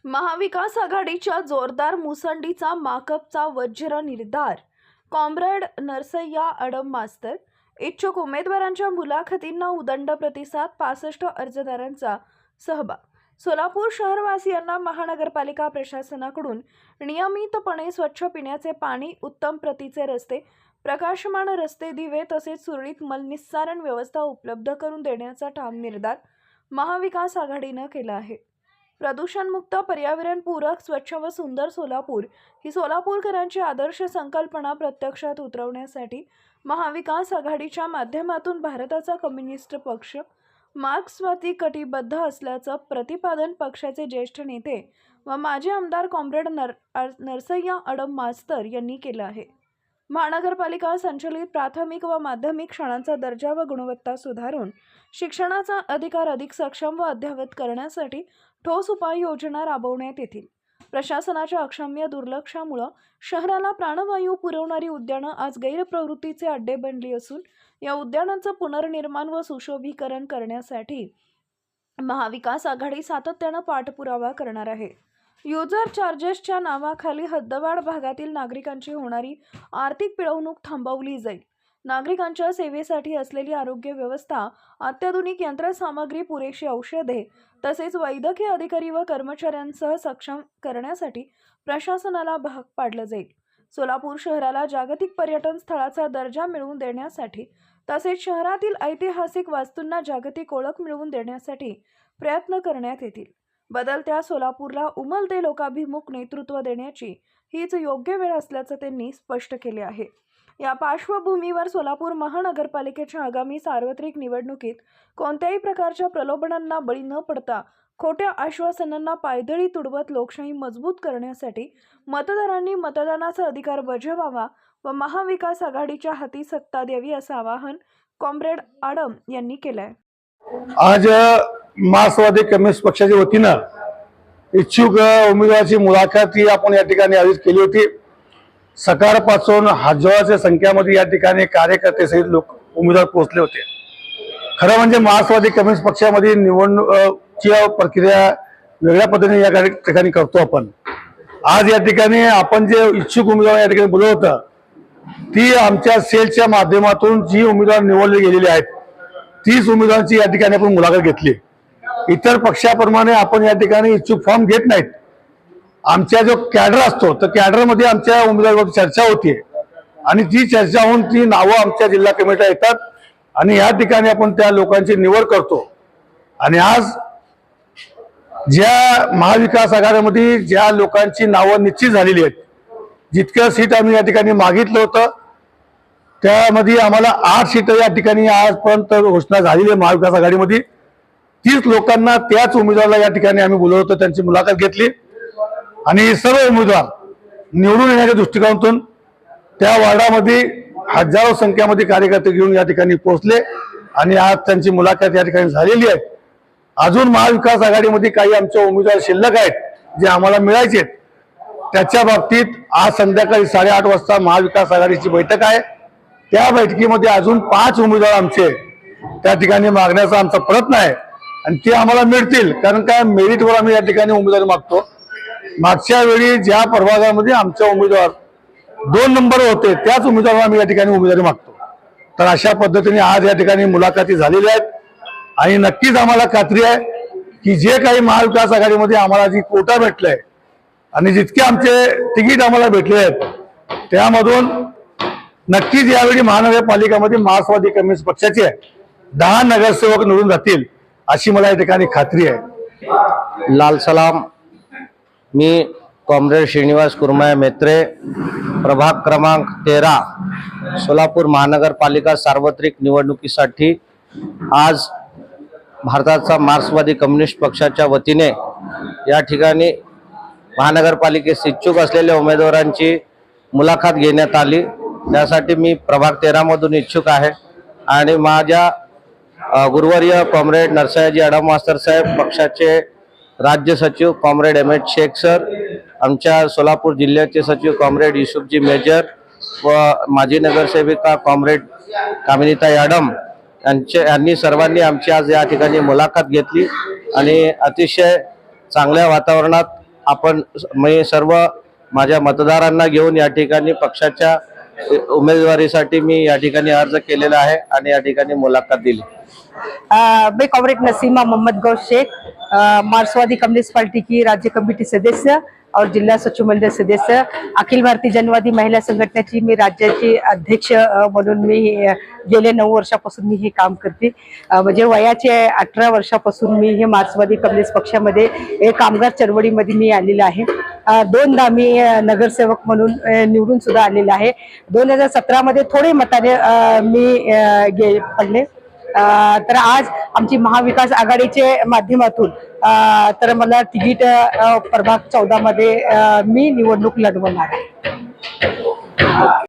महाविकास आघाडीच्या जोरदार मुसंडीचा माकपचा वज्र निर्धार. कॉम्रेड नरसय्या अडम मास्तर. इच्छुक उमेदवारांच्या मुलाखतींना उदंड प्रतिसाद. 65 अर्जदारांचा सहभाग. सोलापूर शहरवासियांना महानगरपालिका प्रशासनाकडून नियमितपणे स्वच्छ पिण्याचे पाणी, उत्तम प्रतीचे रस्ते, प्रकाशमान रस्ते, दिवे तसेच सुरळीत मलनिस्सारण व्यवस्था उपलब्ध करून देण्याचा ठाम निर्धार महाविकास आघाडीनं केला आहे. प्रदूषणमुक्त, पर्यावरणपूरक, स्वच्छ व सुंदर सोलापूर ही सोलापूरकरांची आदर्श संकल्पना प्रत्यक्षात उतरवण्यासाठी महाविकास आघाडीच्या माध्यमातून भारताचा कम्युनिस्ट पक्ष मार्क्सवादी कटिबद्ध असल्याचं प्रतिपादन पक्षाचे ज्येष्ठ नेते व माजी आमदार कॉम्रेड नरसय्या अडम मास्तर यांनी केलं आहे. महानगरपालिका संचलित प्राथमिक व माध्यमिक शाळांचा दर्जा व गुणवत्ता सुधारून शिक्षणाचा अधिकार अधिक सक्षम व अद्ययावत करण्यासाठी ठोस उपाययोजना राबवण्यात येतील. प्रशासनाच्या अक्षम्य दुर्लक्षामुळे शहराला प्राणवायू पुरवणारी उद्यानं आज गैरप्रवृत्तीचे अड्डे बनली असून या उद्यानांचं पुनर्निर्माण व सुशोभीकरण करण्यासाठी महाविकास आघाडी सातत्यानं पाठपुरावा करणार आहे. युजर चार्जेसच्या नावाखाली हद्दवाढ भागातील नागरिकांची होणारी आर्थिक पिळवणूक थांबवली जाईल. नागरिकांच्या सेवेसाठी असलेली आरोग्य व्यवस्था, अत्याधुनिक यंत्रसामग्री, पुरेशी औषधे तसेच वैद्यकीय अधिकारी व कर्मचाऱ्यांसह सक्षम करण्यासाठी प्रशासनाला भाग पाडलं जाईल. सोलापूर शहराला जागतिक पर्यटन स्थळाचा दर्जा मिळवून देण्यासाठी तसेच शहरातील ऐतिहासिक वास्तूंना जागतिक ओळख मिळवून देण्यासाठी प्रयत्न करण्यात येतील. बदलत्या सोलापूरला उमलते लोकाभिमुख नेतृत्व देण्याची हीच योग्य वेळ असल्याचं त्यांनी स्पष्ट केले आहे. या पार्श्वभूमीवर सोलापूर महानगरपालिकेच्या आगामी सार्वत्रिक निवडणुकीत कोणत्याही प्रकारच्या प्रलोभनांना बळी न पडता खोट्या आश्वासनांना पायदळी तुडवत लोकशाही मजबूत करण्यासाठी मतदारांनी मतदानाचा अधिकार बजावावा व महाविकास आघाडीच्या हाती सत्ता द्यावी असं आवाहन कॉम्रेड आडम यांनी केलं आहे. आज मार्क्सवादी कम्युनिस्ट पक्षाच्या वतीनं इच्छुक उमेदवाराची मुलाखत ही आपण या ठिकाणी आयोजित केली होती. सकाळपासून हजारोच्या संख्येमध्ये या ठिकाणी कार्यकर्ते सहित लोक उमेदवार पोहोचले होते. खरं म्हणजे मार्क्सवादी कम्युनिस्ट पक्षामध्ये निवडणुकीची प्रक्रिया वेगळ्या पद्धतीने या ठिकाणी करतो आपण. आज या ठिकाणी आपण जे इच्छुक उमेदवार या ठिकाणी बोलवलं होतं ती आमच्या सेलच्या माध्यमातून जी उमेदवार निवडले गेलेले आहेत तीच उमेदवारांची या ठिकाणी आपण मुलाखत घेतली. इतर पक्षाप्रमाणे आपण या ठिकाणी इच्छुक फॉर्म घेत नाहीत. आमचा जो कॅडर असतो तर कॅडरमध्ये आमच्या उमेदवारावर चर्चा होती आणि ती चर्चा होऊन ती नावं आमच्या जिल्हा कमिटीला येतात आणि या ठिकाणी आपण त्या लोकांची निवड करतो. आणि आज ज्या महाविकास आघाडीमध्ये ज्या लोकांची नावं निश्चित झालेली आहेत, जितकं सीट आम्ही या ठिकाणी मागितलं होतं त्यामध्ये आम्हाला 8 सीट या ठिकाणी आजपर्यंत घोषणा झालेली आहे महाविकास आघाडीमध्ये. 30 लोकांना त्याच उमेदवाराला या ठिकाणी आम्ही बोलवलं होतं, त्यांची मुलाखत घेतली आणि सर्व उमेदवार निवडून येण्याच्या दृष्टिकोनातून त्या वार्डामध्ये हजारो संख्येमध्ये कार्यकर्ते घेऊन या ठिकाणी पोहोचले आणि आज त्यांची मुलाखत या ठिकाणी झालेली आहे. अजून महाविकास आघाडीमध्ये काही आमचे उमेदवार शिल्लक आहेत जे आम्हाला मिळायचे आहेत. त्याच्या बाबतीत आज संध्याकाळी 8:30 वाजता महाविकास आघाडीची बैठक आहे. त्या बैठकीमध्ये अजून 5 उमेदवार आमचे त्या ठिकाणी मागण्याचा आमचा प्रयत्न आहे आणि ते आम्हाला मिळतील. कारण काय मेरिटवर आम्ही या ठिकाणी उमेदवारी मागतो. मागच्या वेळी ज्या प्रभागामध्ये आमचे उमेदवार 2 नंबर होते त्याच उमेदवारांना आम्ही या ठिकाणी उमेदवारी मागतो. तर अशा पद्धतीने आज या ठिकाणी मुलाखती झालेल्या आहेत आणि नक्कीच आम्हाला खात्री आहे की जे काही महाविकास आघाडीमध्ये आम्हाला जी कोटा भेटलाय आणि जितके आमचे तिकीट आम्हाला भेटले आहेत त्यामधून नक्कीच यावेळी महानगरपालिकामध्ये मार्क्सवादी कम्युनिस्ट पक्षाचे 10 नगरसेवक निवडून जातील अशी मला या ठिकाणी खात्री आहे. लाल सलाम. मी कॉम्रेड श्रीनिवास कुरमाय मेत्रे, प्रभाग क्रमांक 13, सोलापूर महानगरपालिका सार्वत्रिक निवडणुकीसाठी आज भारताचा मार्क्सवादी कम्युनिस्ट पक्षाच्या वतीने या ठिकाणी महानगरपालिकेस इच्छुक असलेल्या उमेदवारांची मुलाखत घेण्यात आली. त्यासाठी मी प्रभाग 13 मधून इच्छुक आहे आणि माझ्या गुरुवर्य कॉम्रेड नरसय्याजी अडम मास्तर साहेब, पक्षाचे राज्य सचिव कॉम्रेड एम.एच. शेख सर, आमच्या सोलापूर जिल्ह्याचे सचिव कॉम्रेड युसुफजी मेजर व माजी नगरसेविका कॉम्रेड कामिनीताई अडम यांनी सर्वांनी आमची आज या ठिकाणी मुलाखत घेतली आणि अतिशय चांगल्या वातावरणात मी सर्व माझ्या मतदारांना घेऊन या ठिकाणी पक्षाच्या उमेदवारीसाठी मी या ठिकाणी अर्ज केलेला आहे आणि या ठिकाणी मुलाखत दिली। मैं कॉमरेड नसीमा मोहम्मद गौस शेख, मार्क्सवादी कम्युनिस्ट पार्टी की राज्य कमेटी सदस्य और जिल्हा सचिव मंडळ सदस्य, अखिल भारतीय जनवादी महिला संघटनेची मी राज्याची अध्यक्ष म्हणून मी गेले 9 वर्षापासून मी हे काम करते। म्हणजे वयाचे 18 वर्षापासून मी हे मार्क्सवादी कम्युनिस्ट पक्षामध्ये एक कामगार चळवळीमध्ये मी आलेला आहे। 2दा मी नगरसेवक म्हणून निवडून सुद्धा आलेला आहे। 2017 मध्ये थोडे मताने मी पडले। तर आज आमची महाविकास आघाडीचे माध्यमातून तर मला तिकीट प्रभाग 14 मध्ये मी निवडणूक लढवणार आहे।